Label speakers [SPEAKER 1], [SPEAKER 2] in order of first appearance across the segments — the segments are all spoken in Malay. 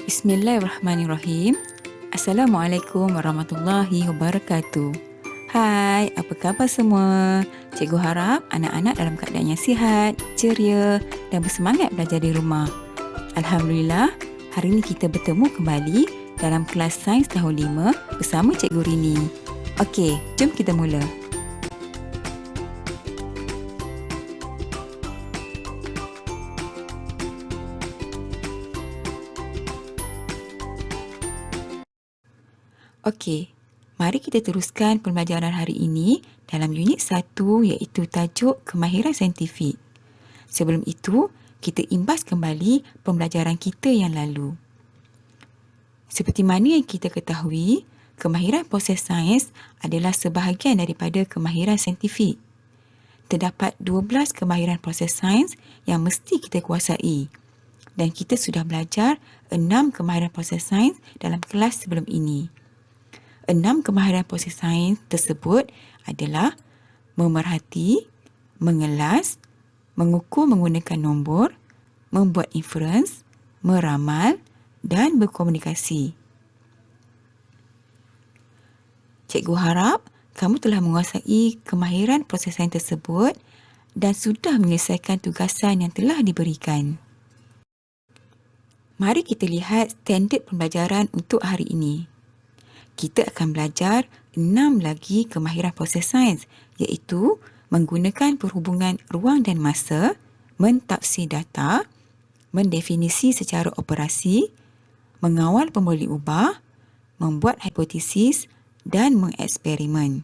[SPEAKER 1] Bismillahirrahmanirrahim. Assalamualaikum warahmatullahi wabarakatuh. Hai, apa khabar semua? Cikgu harap anak-anak dalam keadaan yang sihat, ceria dan bersemangat belajar di rumah. Alhamdulillah, hari ini kita bertemu kembali dalam kelas Sains tahun 5 bersama Cikgu Rini. Okey, jom kita mula. Okey, mari kita teruskan pembelajaran hari ini dalam unit 1 iaitu tajuk kemahiran saintifik. Sebelum itu, kita imbas kembali pembelajaran kita yang lalu. Seperti mana yang kita ketahui, kemahiran proses sains adalah sebahagian daripada kemahiran saintifik. Terdapat 12 kemahiran proses sains yang mesti kita kuasai. Dan kita sudah belajar 6 kemahiran proses sains dalam kelas sebelum ini. 6 kemahiran proses sains tersebut adalah memerhati, mengelas, mengukur menggunakan nombor, membuat inference, meramal dan berkomunikasi. Cikgu harap kamu telah menguasai kemahiran proses sains tersebut dan sudah menyelesaikan tugasan yang telah diberikan. Mari kita lihat standard pembelajaran untuk hari ini. Kita akan belajar 6 lagi kemahiran proses sains iaitu menggunakan perhubungan ruang dan masa, mentafsir data, mendefinisi secara operasi, mengawal pemboleh ubah, membuat hipotesis dan mengeksperimen.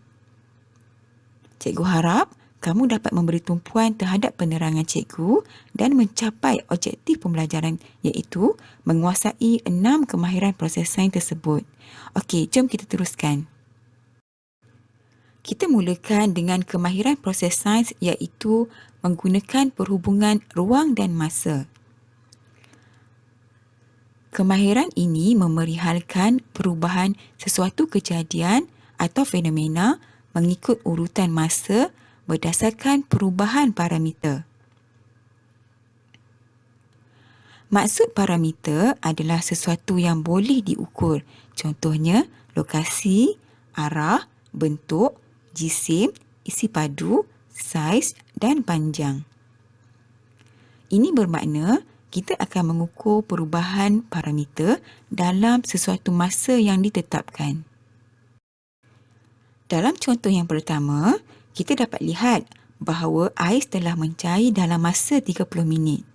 [SPEAKER 1] Cikgu harap kamu dapat memberi tumpuan terhadap penerangan cikgu dan mencapai objektif pembelajaran iaitu menguasai 6 kemahiran proses sains tersebut. Okey, jom kita teruskan. Kita mulakan dengan kemahiran proses sains iaitu menggunakan perhubungan ruang dan masa. Kemahiran ini memerihalkan perubahan sesuatu kejadian atau fenomena mengikut urutan masa berdasarkan perubahan parameter. Maksud parameter adalah sesuatu yang boleh diukur. Contohnya, lokasi, arah, bentuk, jisim, isi padu, saiz dan panjang. Ini bermakna kita akan mengukur perubahan parameter dalam sesuatu masa yang ditetapkan. Dalam contoh yang pertama, kita dapat lihat bahawa ais telah mencair dalam masa 30 minit.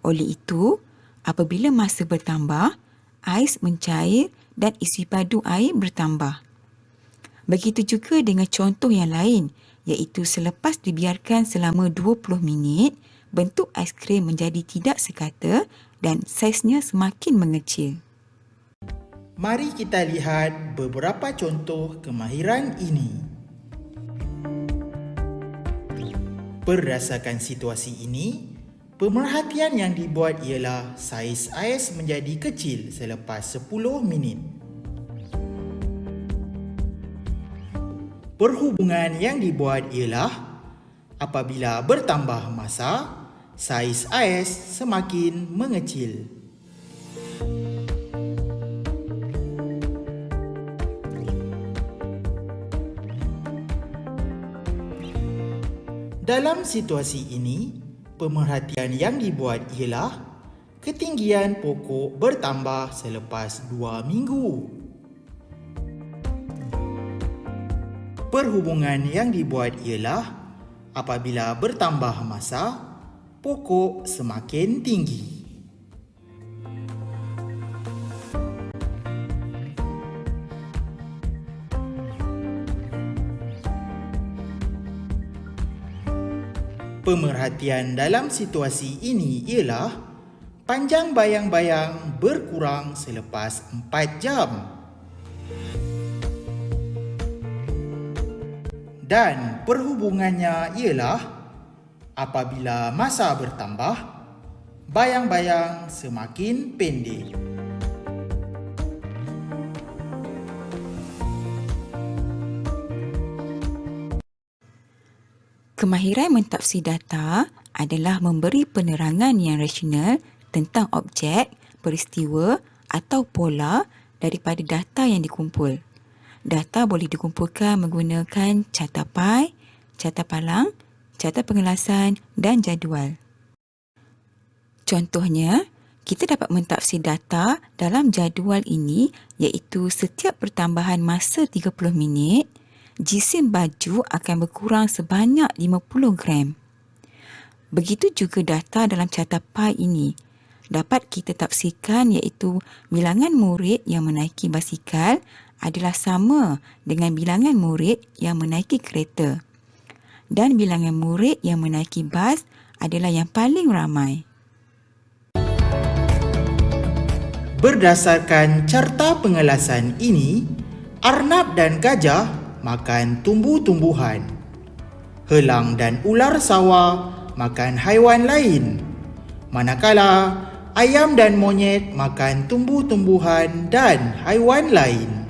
[SPEAKER 1] Oleh itu, apabila masa bertambah, ais mencair dan isi padu air bertambah. Begitu juga dengan contoh yang lain, iaitu selepas dibiarkan selama 20 minit, bentuk aiskrim menjadi tidak sekata dan saiznya semakin mengecil.
[SPEAKER 2] Mari kita lihat beberapa contoh kemahiran ini. Berdasarkan situasi ini, pemerhatian yang dibuat ialah saiz ais menjadi kecil selepas 10 minit. Perhubungan yang dibuat ialah apabila bertambah masa, saiz ais semakin mengecil. Dalam situasi ini, pemerhatian yang dibuat ialah ketinggian pokok bertambah selepas 2 minggu. Perhubungan yang dibuat ialah apabila bertambah masa, pokok semakin tinggi. Pemerhatian dalam situasi ini ialah panjang bayang-bayang berkurang selepas 4 jam. Dan perhubungannya ialah apabila masa bertambah, bayang-bayang semakin pendek.
[SPEAKER 1] Kemahiran mentafsir data adalah memberi penerangan yang rasional tentang objek, peristiwa atau pola daripada data yang dikumpul. Data boleh dikumpulkan menggunakan carta pie, carta palang, carta pengelasan dan jadual. Contohnya, kita dapat mentafsir data dalam jadual ini iaitu setiap pertambahan masa 30 minit, jisim baju akan berkurang sebanyak 50 gram. Begitu juga data dalam carta pie ini dapat kita tafsirkan iaitu bilangan murid yang menaiki basikal adalah sama dengan bilangan murid yang menaiki kereta. Dan bilangan murid yang menaiki bas adalah yang paling ramai.
[SPEAKER 2] Berdasarkan carta pengelasan ini, arnab dan gajah makan tumbuh-tumbuhan. Helang dan ular sawah makan haiwan lain. Manakala ayam dan monyet makan tumbuh-tumbuhan dan haiwan lain.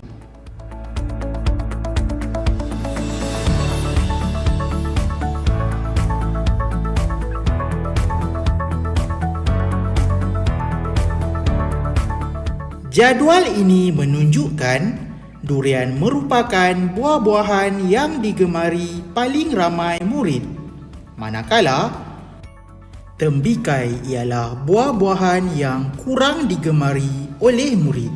[SPEAKER 2] Jadual ini menunjukkan durian merupakan buah-buahan yang digemari paling ramai murid. Manakala tembikai ialah buah-buahan yang kurang digemari oleh murid.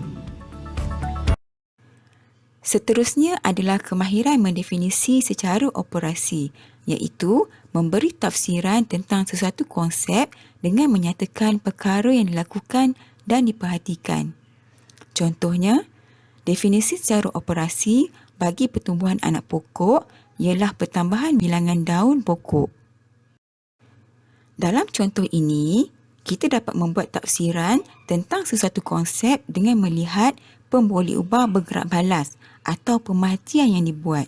[SPEAKER 1] Seterusnya adalah kemahiran mendefinisi secara operasi, iaitu memberi tafsiran tentang sesuatu konsep dengan menyatakan perkara yang dilakukan dan diperhatikan. Contohnya, definisi secara operasi bagi pertumbuhan anak pokok ialah pertambahan bilangan daun pokok. Dalam contoh ini, kita dapat membuat tafsiran tentang sesuatu konsep dengan melihat pemboleh ubah bergerak balas atau pemerhatian yang dibuat.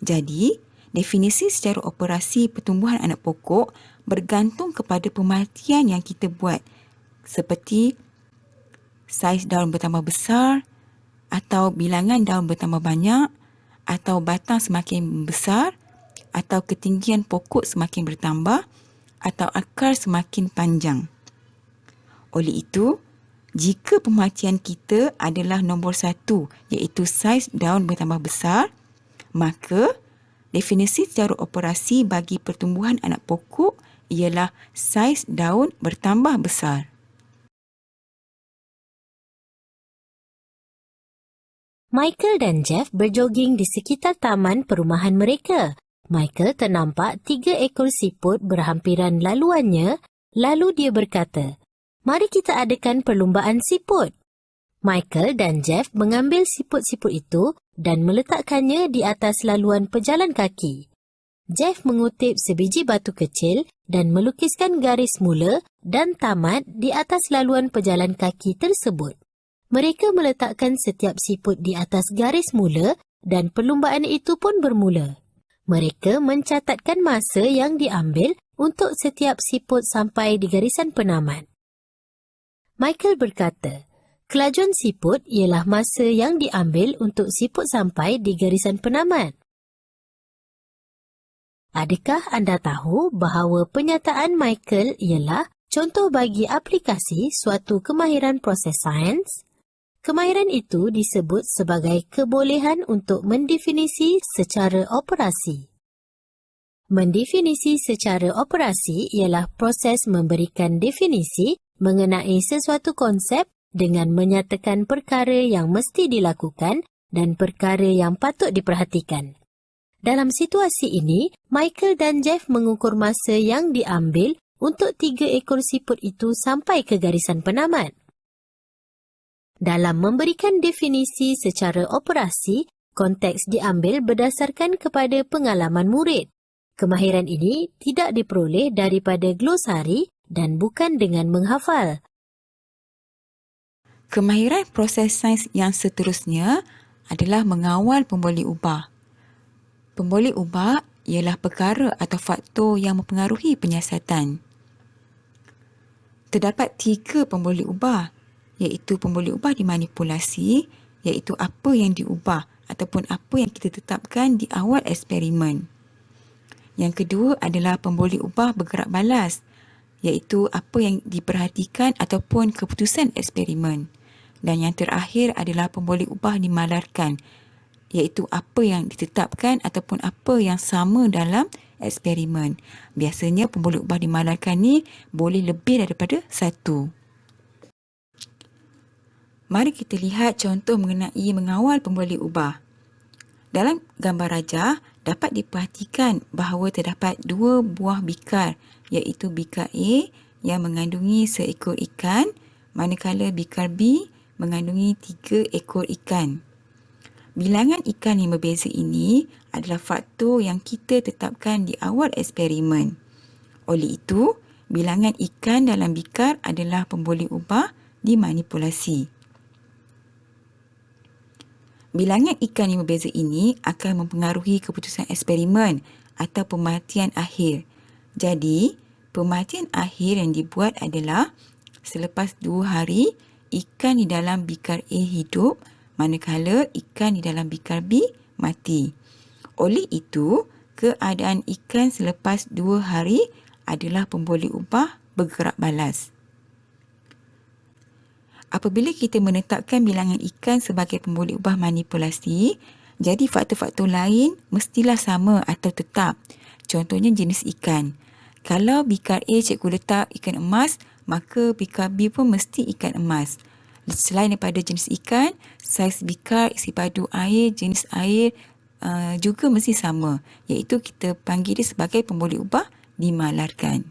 [SPEAKER 1] Jadi, definisi secara operasi pertumbuhan anak pokok bergantung kepada pemerhatian yang kita buat, seperti saiz daun bertambah besar, atau bilangan daun bertambah banyak, atau batang semakin besar, atau ketinggian pokok semakin bertambah, atau akar semakin panjang. Oleh itu, jika pemerhatian kita adalah nombor 1, iaitu saiz daun bertambah besar, maka definisi secara operasi bagi pertumbuhan anak pokok ialah saiz daun bertambah besar.
[SPEAKER 3] Michael dan Jeff berjoging di sekitar taman perumahan mereka. Michael ternampak 3 ekor siput berhampiran laluannya, lalu dia berkata, "Mari kita adakan perlumbaan siput." Michael dan Jeff mengambil siput-siput itu dan meletakkannya di atas laluan pejalan kaki. Jeff mengutip sebiji batu kecil dan melukiskan garis mula dan tamat di atas laluan pejalan kaki tersebut. Mereka meletakkan setiap siput di atas garis mula dan perlumbaan itu pun bermula. Mereka mencatatkan masa yang diambil untuk setiap siput sampai di garisan penamat. Michael berkata, kelajuan siput ialah masa yang diambil untuk siput sampai di garisan penamat. Adakah anda tahu bahawa penyataan Michael ialah contoh bagi aplikasi suatu kemahiran proses sains? Kemahiran itu disebut sebagai kebolehan untuk mendefinisi secara operasi. Mendefinisi secara operasi ialah proses memberikan definisi mengenai sesuatu konsep dengan menyatakan perkara yang mesti dilakukan dan perkara yang patut diperhatikan. Dalam situasi ini, Michael dan Jeff mengukur masa yang diambil untuk 3 ekor siput itu sampai ke garisan penamat. Dalam memberikan definisi secara operasi, konteks diambil berdasarkan kepada pengalaman murid. Kemahiran ini tidak diperoleh daripada glosari dan bukan dengan menghafal.
[SPEAKER 1] Kemahiran proses sains yang seterusnya adalah mengawal pemboleh ubah. Pemboleh ubah ialah perkara atau faktor yang mempengaruhi penyiasatan. Terdapat 3 pemboleh ubah, iaitu pemboleh ubah dimanipulasi, iaitu apa yang diubah ataupun apa yang kita tetapkan di awal eksperimen. Yang kedua adalah pemboleh ubah bergerak balas, iaitu apa yang diperhatikan ataupun keputusan eksperimen. Dan yang terakhir adalah pemboleh ubah dimalarkan, iaitu apa yang ditetapkan ataupun apa yang sama dalam eksperimen. Biasanya pemboleh ubah dimalarkan ni boleh lebih daripada satu. Mari kita lihat contoh mengenai mengawal pemboleh ubah. Dalam gambar rajah, dapat diperhatikan bahawa terdapat dua buah bikar, iaitu bikar A yang mengandungi seekor ikan, manakala bikar B mengandungi 3 ekor ikan. Bilangan ikan yang berbeza ini adalah faktor yang kita tetapkan di awal eksperimen. Oleh itu, bilangan ikan dalam bikar adalah pemboleh ubah dimanipulasi. Bilangan ikan yang berbeza ini akan mempengaruhi keputusan eksperimen atau pemerhatian akhir. Jadi, pemerhatian akhir yang dibuat adalah selepas 2 hari, ikan di dalam bikar A hidup, manakala ikan di dalam bikar B mati. Oleh itu, keadaan ikan selepas 2 hari adalah pemboleh ubah bergerak balas. Apabila kita menetapkan bilangan ikan sebagai pemboleh ubah manipulasi, jadi faktor-faktor lain mestilah sama atau tetap. Contohnya jenis ikan. Kalau bikar A cikgu letak ikan emas, maka bikar B pun mesti ikan emas. Selain daripada jenis ikan, saiz bikar, isi padu air, jenis air juga mesti sama. Iaitu kita panggil dia sebagai pemboleh ubah dimalarkan.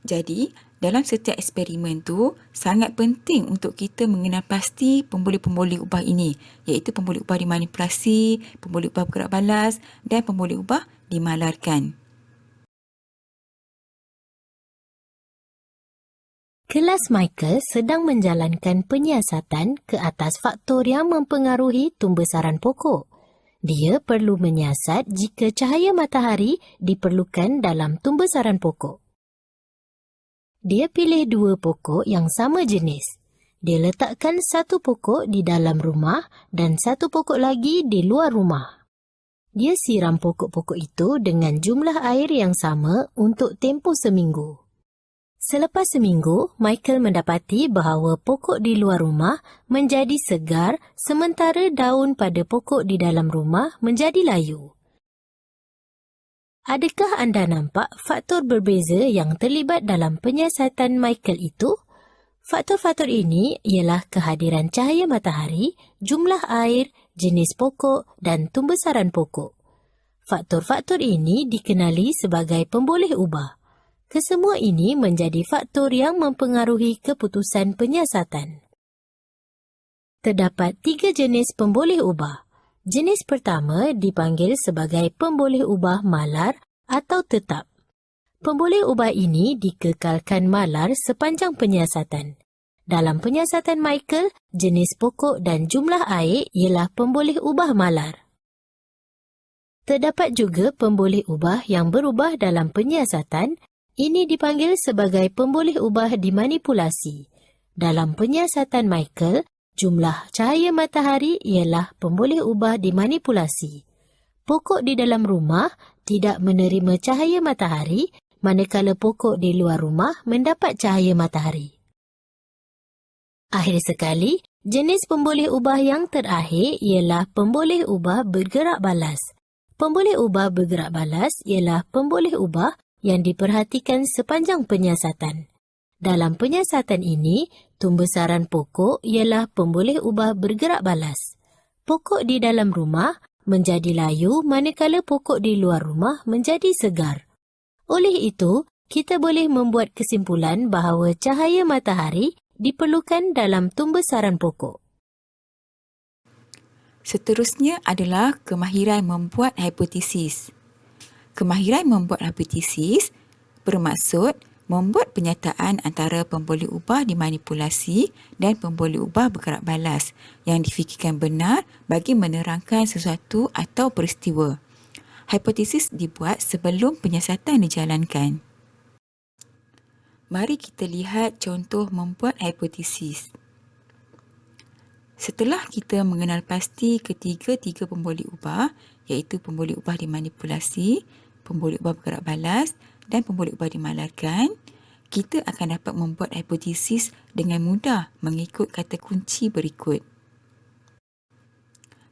[SPEAKER 1] Jadi, dalam setiap eksperimen tu, sangat penting untuk kita mengenal pasti pemboleh-pemboleh ubah ini, iaitu pemboleh ubah dimanipulasi, pemboleh ubah bergerak balas dan pemboleh ubah dimalarkan.
[SPEAKER 3] Kelas Michael sedang menjalankan penyiasatan ke atas faktor yang mempengaruhi tumbesaran pokok. Dia perlu menyiasat jika cahaya matahari diperlukan dalam tumbesaran pokok. Dia pilih 2 pokok yang sama jenis. Dia letakkan 1 pokok di dalam rumah dan 1 pokok lagi di luar rumah. Dia siram pokok-pokok itu dengan jumlah air yang sama untuk tempoh seminggu. Selepas seminggu, Michael mendapati bahawa pokok di luar rumah menjadi segar sementara daun pada pokok di dalam rumah menjadi layu. Adakah anda nampak faktor berbeza yang terlibat dalam penyiasatan Michael itu? Faktor-faktor ini ialah kehadiran cahaya matahari, jumlah air, jenis pokok dan tumbesaran pokok. Faktor-faktor ini dikenali sebagai pemboleh ubah. Kesemua ini menjadi faktor yang mempengaruhi keputusan penyiasatan. Terdapat 3 jenis pemboleh ubah. Jenis pertama dipanggil sebagai pemboleh ubah malar atau tetap. Pemboleh ubah ini dikekalkan malar sepanjang penyiasatan. Dalam penyiasatan Michael, jenis pokok dan jumlah air ialah pemboleh ubah malar. Terdapat juga pemboleh ubah yang berubah dalam penyiasatan. Ini dipanggil sebagai pemboleh ubah dimanipulasi. Dalam penyiasatan Michael, jumlah cahaya matahari ialah pemboleh ubah dimanipulasi. Pokok di dalam rumah tidak menerima cahaya matahari, manakala pokok di luar rumah mendapat cahaya matahari. Akhir sekali, jenis pemboleh ubah yang terakhir ialah pemboleh ubah bergerak balas. Pemboleh ubah bergerak balas ialah pemboleh ubah yang diperhatikan sepanjang penyiasatan. Dalam penyiasatan ini, tumbesaran pokok ialah pemboleh ubah bergerak balas. Pokok di dalam rumah menjadi layu manakala pokok di luar rumah menjadi segar. Oleh itu, kita boleh membuat kesimpulan bahawa cahaya matahari diperlukan dalam tumbesaran pokok.
[SPEAKER 1] Seterusnya adalah kemahiran membuat hipotesis. Kemahiran membuat hipotesis bermaksud membuat penyataan antara pemboleh ubah dimanipulasi dan pemboleh ubah bergerak balas yang difikirkan benar bagi menerangkan sesuatu atau peristiwa. Hipotesis dibuat sebelum penyiasatan dijalankan. Mari kita lihat contoh membuat hipotesis. Setelah kita mengenal pasti ketiga-tiga pemboleh ubah, iaitu pemboleh ubah dimanipulasi, pemboleh ubah bergerak balas dan pemboleh ubah dimalarkan, kita akan dapat membuat hipotesis dengan mudah mengikut kata kunci berikut.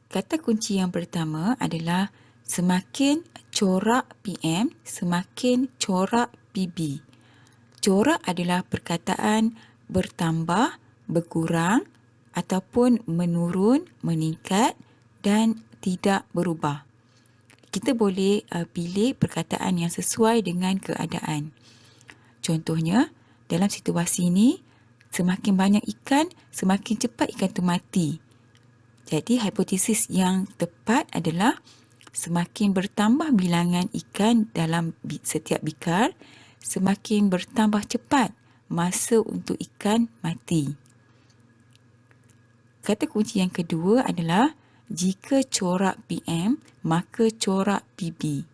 [SPEAKER 1] Kata kunci yang pertama adalah semakin corak PM, semakin corak PB. Corak adalah perkataan bertambah, berkurang ataupun menurun, meningkat dan tidak berubah. Kita boleh pilih perkataan yang sesuai dengan keadaan. Contohnya, dalam situasi ini, semakin banyak ikan, semakin cepat ikan itu mati. Jadi, hipotesis yang tepat adalah semakin bertambah bilangan ikan dalam setiap bikar, semakin bertambah cepat masa untuk ikan mati. Kata kunci yang kedua adalah jika corak PM, maka corak PB.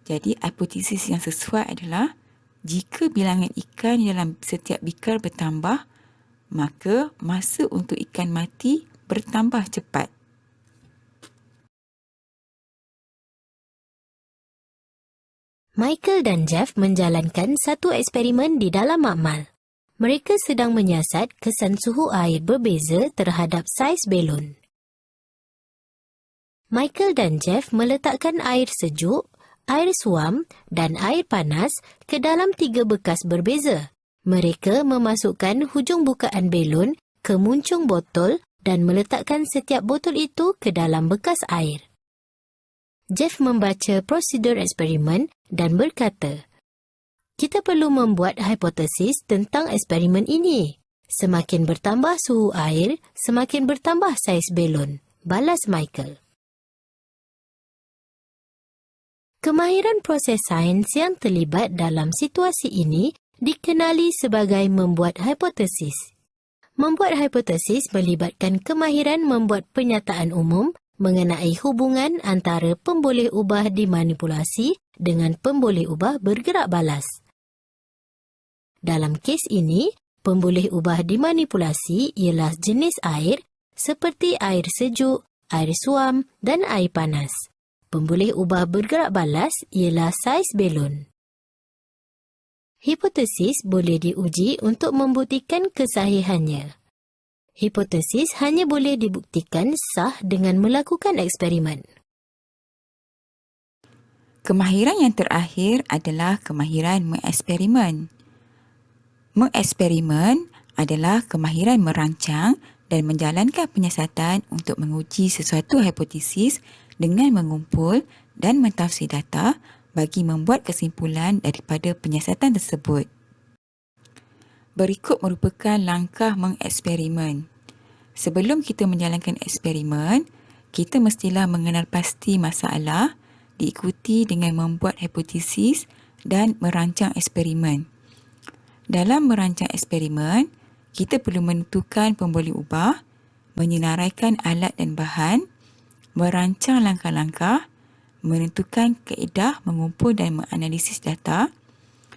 [SPEAKER 1] Jadi, hipotesis yang sesuai adalah jika bilangan ikan dalam setiap bikar bertambah, maka masa untuk ikan mati bertambah cepat.
[SPEAKER 3] Michael dan Jeff menjalankan satu eksperimen di dalam makmal. Mereka sedang menyiasat kesan suhu air berbeza terhadap saiz belon. Michael dan Jeff meletakkan air sejuk, air suam dan air panas ke dalam 3 bekas berbeza. Mereka memasukkan hujung bukaan belon ke muncung botol dan meletakkan setiap botol itu ke dalam bekas air. Jeff membaca prosedur eksperimen dan berkata, "Kita perlu membuat hipotesis tentang eksperimen ini. Semakin bertambah suhu air, semakin bertambah saiz belon," balas Michael. Kemahiran proses sains yang terlibat dalam situasi ini dikenali sebagai membuat hipotesis. Membuat hipotesis melibatkan kemahiran membuat pernyataan umum mengenai hubungan antara pemboleh ubah dimanipulasi dengan pemboleh ubah bergerak balas. Dalam kes ini, pemboleh ubah dimanipulasi ialah jenis air seperti air sejuk, air suam dan air panas. Pemboleh ubah bergerak balas ialah saiz belon. Hipotesis boleh diuji untuk membuktikan kesahihannya. Hipotesis hanya boleh dibuktikan sah dengan melakukan eksperimen.
[SPEAKER 1] Kemahiran yang terakhir adalah kemahiran mengeksperimen. Mengeksperimen adalah kemahiran merancang dan menjalankan penyiasatan untuk menguji sesuatu hipotesis dengan mengumpul dan mentafsir data bagi membuat kesimpulan daripada penyiasatan tersebut. Berikut merupakan langkah mengeksperimen. Sebelum kita menjalankan eksperimen, kita mestilah mengenal pasti masalah, diikuti dengan membuat hipotesis dan merancang eksperimen. Dalam merancang eksperimen, kita perlu menentukan pemboleh ubah, menyenaraikan alat dan bahan, merancang langkah-langkah, menentukan kaedah mengumpul dan menganalisis data,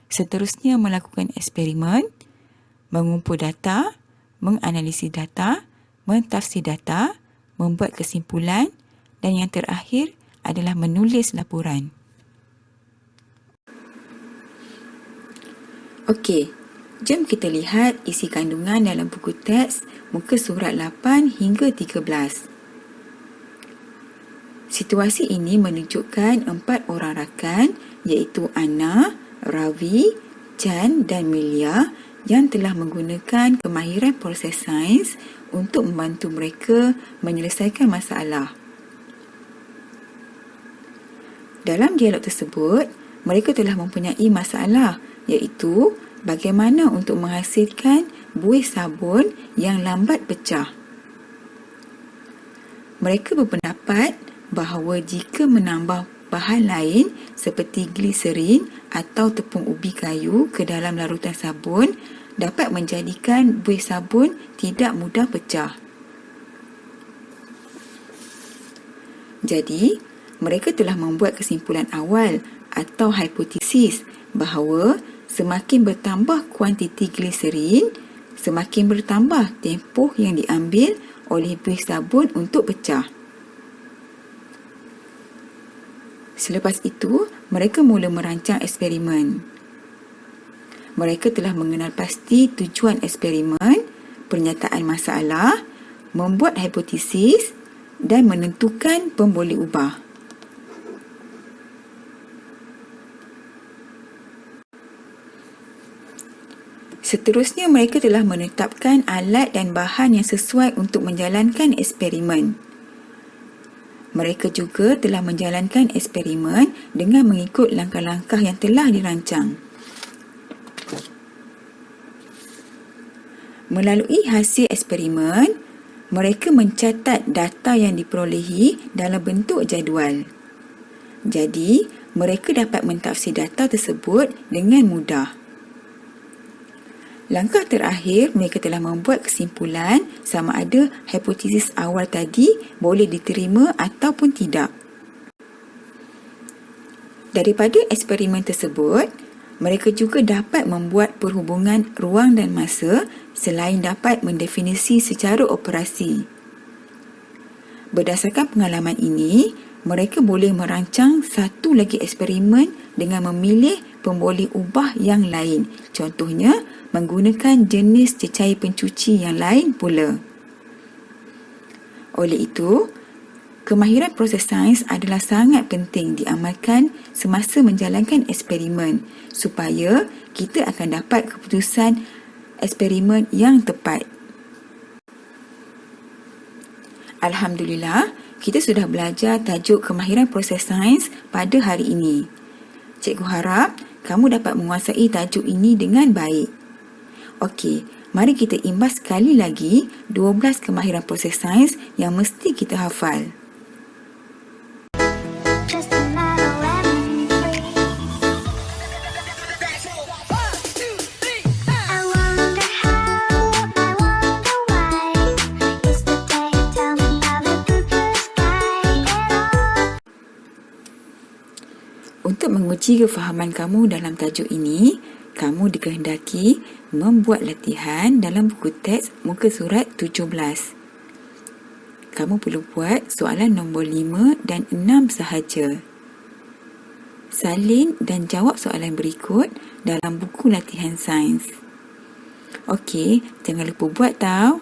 [SPEAKER 1] seterusnya melakukan eksperimen, mengumpul data, menganalisis data, mentafsir data, membuat kesimpulan dan yang terakhir adalah menulis laporan. Okey, jom kita lihat isi kandungan dalam buku teks muka surat 8 hingga 13. Situasi ini menunjukkan 4 orang rakan iaitu Anna, Ravi, Chan dan Melia yang telah menggunakan kemahiran proses sains untuk membantu mereka menyelesaikan masalah. Dalam dialog tersebut, mereka telah mempunyai masalah iaitu bagaimana untuk menghasilkan buih sabun yang lambat pecah. Mereka berpendapat bahawa jika menambah bahan lain seperti gliserin atau tepung ubi kayu ke dalam larutan sabun dapat menjadikan buih sabun tidak mudah pecah. Jadi, mereka telah membuat kesimpulan awal atau hipotesis bahawa semakin bertambah kuantiti gliserin, semakin bertambah tempoh yang diambil oleh buih sabun untuk pecah. Selepas itu, mereka mula merancang eksperimen. mereka telah mengenal pasti tujuan eksperimen, pernyataan masalah, membuat hipotesis dan menentukan pemboleh ubah. Seterusnya, mereka telah menetapkan alat dan bahan yang sesuai untuk menjalankan eksperimen. Mereka juga telah menjalankan eksperimen dengan mengikut langkah-langkah yang telah dirancang. Melalui hasil eksperimen, mereka mencatat data yang diperolehi dalam bentuk jadual. Jadi, mereka dapat mentafsir data tersebut dengan mudah. Langkah terakhir, mereka telah membuat kesimpulan sama ada hipotesis awal tadi boleh diterima ataupun tidak. Daripada eksperimen tersebut, mereka juga dapat membuat perhubungan ruang dan masa selain dapat mendefinisi secara operasi. Berdasarkan pengalaman ini, mereka boleh merancang satu lagi eksperimen dengan memilih pemboleh ubah yang lain. Contohnya, menggunakan jenis cecair pencuci yang lain pula. Oleh itu, kemahiran proses sains adalah sangat penting diamalkan semasa menjalankan eksperimen supaya kita akan dapat keputusan eksperimen yang tepat. Alhamdulillah, kita sudah belajar tajuk kemahiran proses sains pada hari ini. Cikgu harap kamu dapat menguasai tajuk ini dengan baik. Okey, mari kita imbas sekali lagi 12 kemahiran proses sains yang mesti kita hafal. Untuk menguji kefahaman kamu dalam tajuk ini, kamu dikehendaki membuat latihan dalam buku teks muka surat 17. Kamu perlu buat soalan nombor 5 dan 6 sahaja. Salin dan jawab soalan berikut dalam buku latihan sains. Okey, jangan lupa buat tau.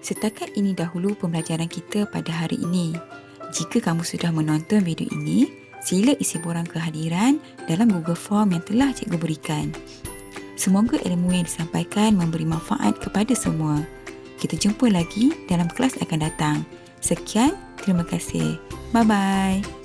[SPEAKER 1] Setakat ini dahulu pembelajaran kita pada hari ini. Jika kamu sudah menonton video ini, sila isi borang kehadiran dalam Google Form yang telah cikgu berikan. Semoga ilmu yang disampaikan memberi manfaat kepada semua. Kita jumpa lagi dalam kelas akan datang. Sekian, terima kasih. Bye-bye.